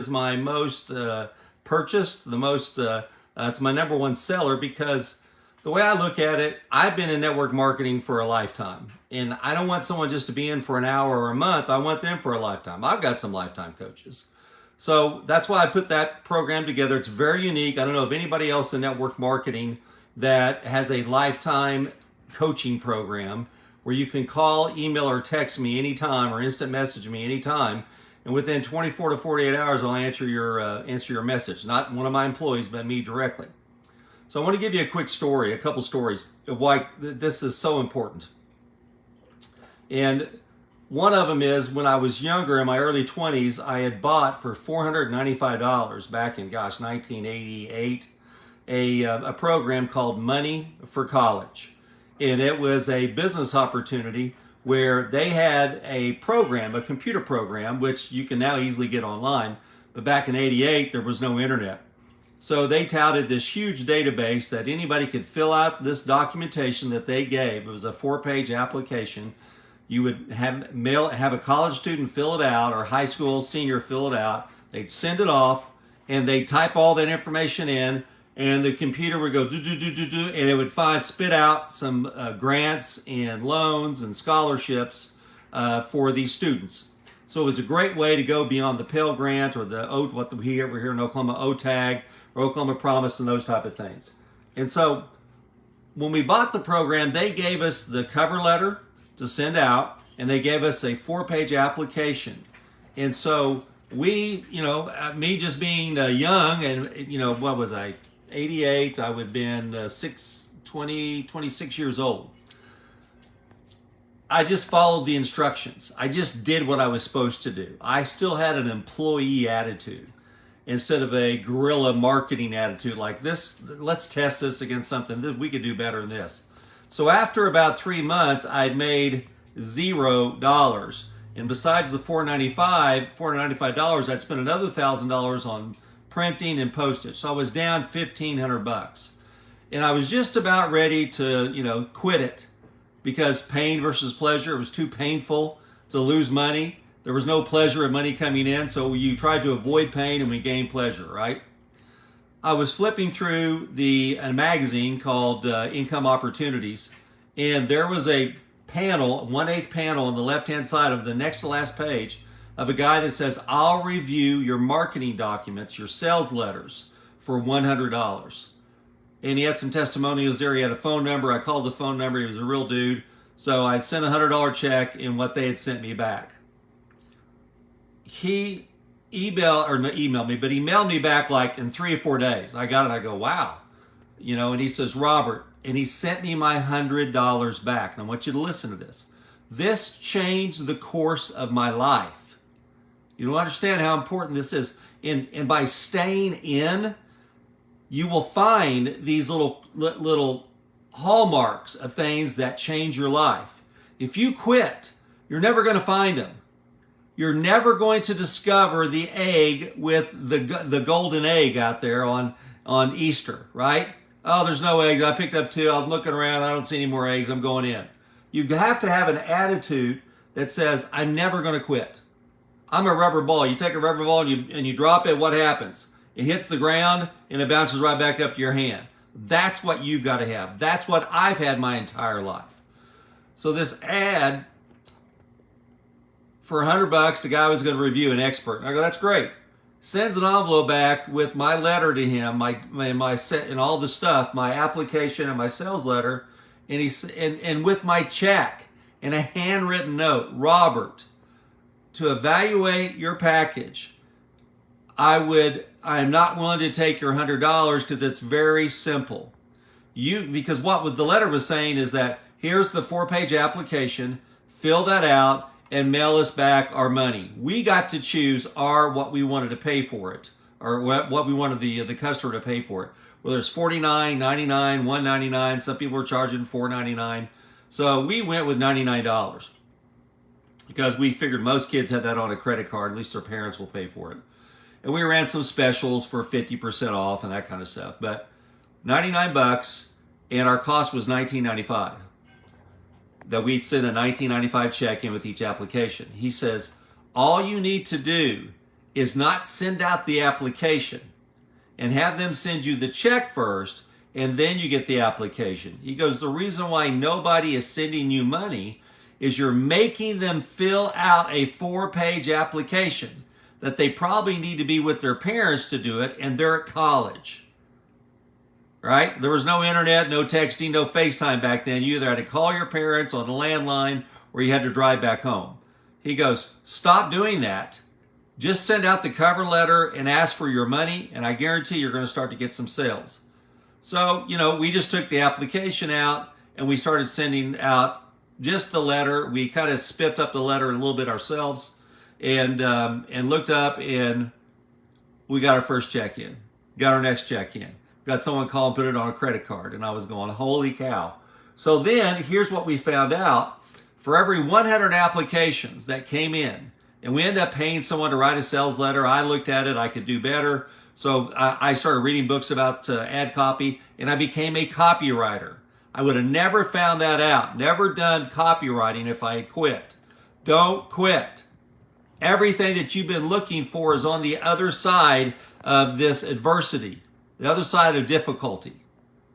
is my most purchased, the most, it's my number one seller because the way I look at it, I've been in network marketing for a lifetime. And I don't want someone just to be in for an hour or a month. I want them for a lifetime. I've got some lifetime coaches. So that's why I put that program together. It's very unique. I don't know of anybody else in network marketing that has a lifetime coaching program where you can call, email, or text me anytime or instant message me anytime. And within 24 to 48 hours, I'll answer your message. Not one of my employees, but me directly. So I want to give you a quick story, a couple stories of why this is so important. And one of them is when I was younger, in my early 20s, I had bought for $495 back in, 1988, a program called Money for College. And it was a business opportunity where they had a program, a computer program, which you can now easily get online. But back in 88, there was no internet. So they touted this huge database that anybody could fill out this documentation that they gave. It was a 4-page application. You would have a college student fill it out, or high school senior fill it out. They'd send it off, and they'd type all that information in, and the computer would go do, and it would spit out some grants and loans and scholarships for these students. So it was a great way to go beyond the Pell Grant or what we ever hear in Oklahoma, OTAG, or Oklahoma Promise, and those type of things. And so when we bought the program, they gave us the cover letter to send out, and they gave us a 4-page application. And so we, me just being young, and what was I, 88, I would have been 26 years old. I just followed the instructions. I just did what I was supposed to do. I still had an employee attitude instead of a guerrilla marketing attitude like this. Let's test this against something. We could do better than this. So after about 3 months, I'd made $0. And besides the $495, I'd spent another $1,000 on printing and postage. So I was down $1,500. And I was just about ready to, quit it because pain versus pleasure. It was too painful to lose money. There was no pleasure of money coming in. So you tried to avoid pain and we gained pleasure, right? I was flipping through a magazine called Income Opportunities, and there was a panel, 1/8 panel on the left-hand side of the next to last page of a guy that says, I'll review your marketing documents, your sales letters for $100. And he had some testimonials there. He had a phone number. I called the phone number. He was a real dude. So I sent a $100 check in what they had sent me back. He emailed me back like in 3 or 4 days. I got it. I go, wow. And he says, Robert, and he sent me my $100 back. And I want you to listen to this. This changed the course of my life. You don't understand how important this is. And by staying in, you will find these little hallmarks of things that change your life. If you quit, you're never going to find them. You're never going to discover the egg with the golden egg out there on Easter, right? Oh, there's no eggs. I picked up 2. I'm looking around. I don't see any more eggs. I'm going in. You have to have an attitude that says, I'm never going to quit. I'm a rubber ball. You take a rubber ball and you drop it. What happens? It hits the ground and it bounces right back up to your hand. That's what you've got to have. That's what I've had my entire life. So this ad, for $100, the guy was going to review an expert. And I go, that's great. Sends an envelope back with my letter to him, my set and all the stuff, my application and my sales letter, and with my check and a handwritten note, Robert, to evaluate your package, I am not willing to take your $100 because it's very simple. Because what the letter was saying is that here's the 4-page application, fill that out, and mail us back our money. We got to choose what we wanted to pay for it, or what we wanted the customer to pay for it. Whether it's $49, $99, $199, some people were charging $4.99. So we went with $99 because we figured most kids had that on a credit card. At least their parents will pay for it. And we ran some specials for 50% off and that kind of stuff. But $99, and our cost was $19.95. That we'd send a $19.95 check in with each application. He says, all you need to do is not send out the application and have them send you the check first, and then you get the application. He goes, the reason why nobody is sending you money is you're making them fill out a 4-page application that they probably need to be with their parents to do it, and they're at college. Right? There was no internet, no texting, no FaceTime back then. You either had to call your parents on a landline or you had to drive back home. He goes, stop doing that. Just send out the cover letter and ask for your money, and I guarantee you're going to start to get some sales. So, we just took the application out and we started sending out just the letter. We kind of spiffed up the letter a little bit ourselves and looked up, and we got our first check in. Got our next check in. Got someone call and put it on a credit card, and I was going, holy cow. So then here's what we found out. For every 100 applications that came in, and we ended up paying someone to write a sales letter. I looked at it, I could do better. So I started reading books about ad copy, and I became a copywriter. I would have never found that out, never done copywriting if I had quit. Don't quit. Everything that you've been looking for is on the other side of this adversity, the other side of difficulty.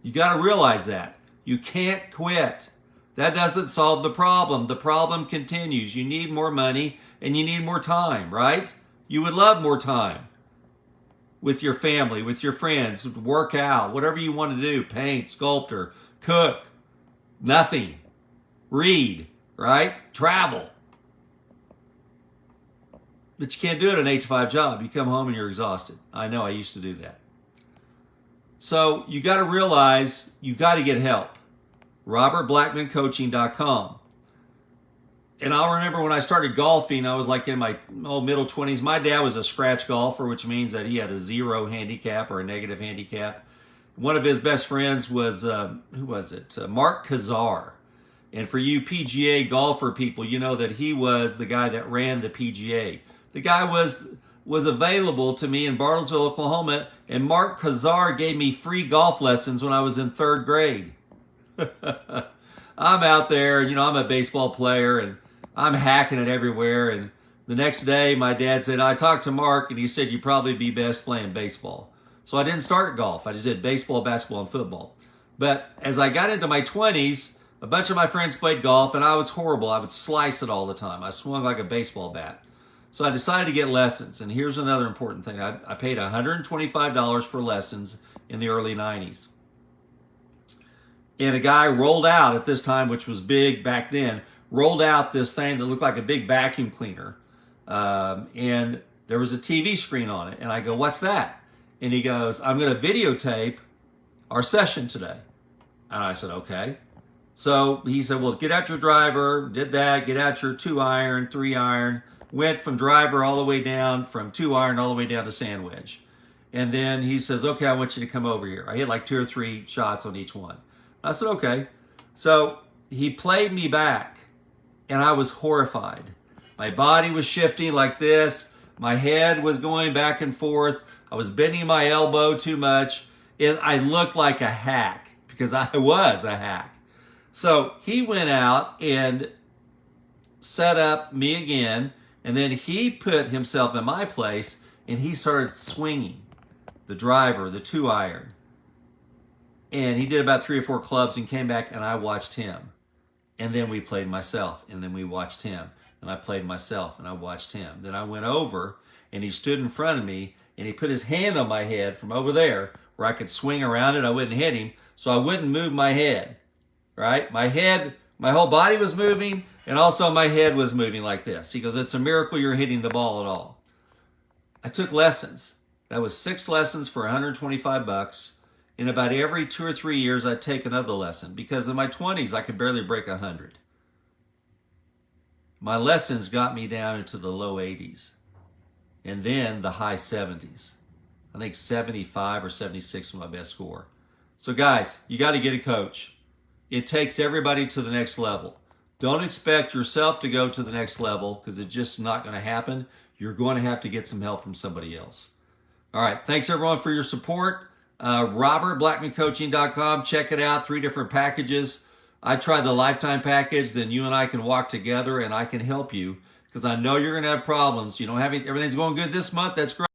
You got to realize that. You can't quit. That doesn't solve the problem. The problem continues. You need more money and you need more time, right? You would love more time with your family, with your friends, work out, whatever you want to do, paint, sculptor, cook, nothing, read, right? Travel. But you can't do it an 8-to-5 job. You come home and you're exhausted. I know, I used to do that. So you got to realize you got to get help. RobertBlackmanCoaching.com. And I'll remember when I started golfing, I was like in my middle 20s. My dad was a scratch golfer, which means that he had a 0 handicap or a negative handicap. One of his best friends was, who was it? Mark Kazar. And for you PGA golfer people, you know that he was the guy that ran the PGA. The guy was available to me in Bartlesville, Oklahoma, and Mark Kazar gave me free golf lessons when I was in 3rd grade. I'm out there, I'm a baseball player, and I'm hacking it everywhere. And the next day, my dad said, I talked to Mark, and he said, you'd probably be best playing baseball. So I didn't start golf. I just did baseball, basketball, and football. But as I got into my 20s, a bunch of my friends played golf, and I was horrible. I would slice it all the time. I swung like a baseball bat. So I decided to get lessons. And here's another important thing. I paid $125 for lessons in the early 90s. And a guy rolled out at this time, which was big back then, rolled out this thing that looked like a big vacuum cleaner. And there was a TV screen on it. And I go, what's that? And he goes, I'm going to videotape our session today. And I said, okay. So he said, well, get out your driver, did that, get out your 2-iron, 3-iron, went from driver all the way down, from 2-iron all the way down to sand wedge. And then he says, okay, I want you to come over here. I hit like 2 or 3 shots on each one. I said, okay. So he played me back, and I was horrified. My body was shifting like this. My head was going back and forth. I was bending my elbow too much. I looked like a hack because I was a hack. So he went out and set up me again, and then he put himself in my place, and he started swinging the driver, the 2-iron. And he did about 3 or 4 clubs and came back, and I watched him. And then we played myself, and then we watched him. And I played myself, and I watched him. Then I went over, and he stood in front of me, and he put his hand on my head from over there where I could swing around it. I wouldn't hit him, so I wouldn't move my head, right? My head, my whole body was moving, and also my head was moving like this. He goes, it's a miracle you're hitting the ball at all. I took lessons. That was 6 lessons for $125. In about every 2 or 3 years, I'd take another lesson because in my 20s, I could barely break 100. My lessons got me down into the low 80s and then the high 70s. I think 75 or 76 was my best score. So guys, you got to get a coach. It takes everybody to the next level. Don't expect yourself to go to the next level because it's just not going to happen. You're going to have to get some help from somebody else. All right. Thanks everyone for your support. RobertBlackmanCoaching.com. Check it out. 3 different packages. I tried the lifetime package. Then you and I can walk together and I can help you because I know you're going to have problems. You don't have everything's going good this month. That's great.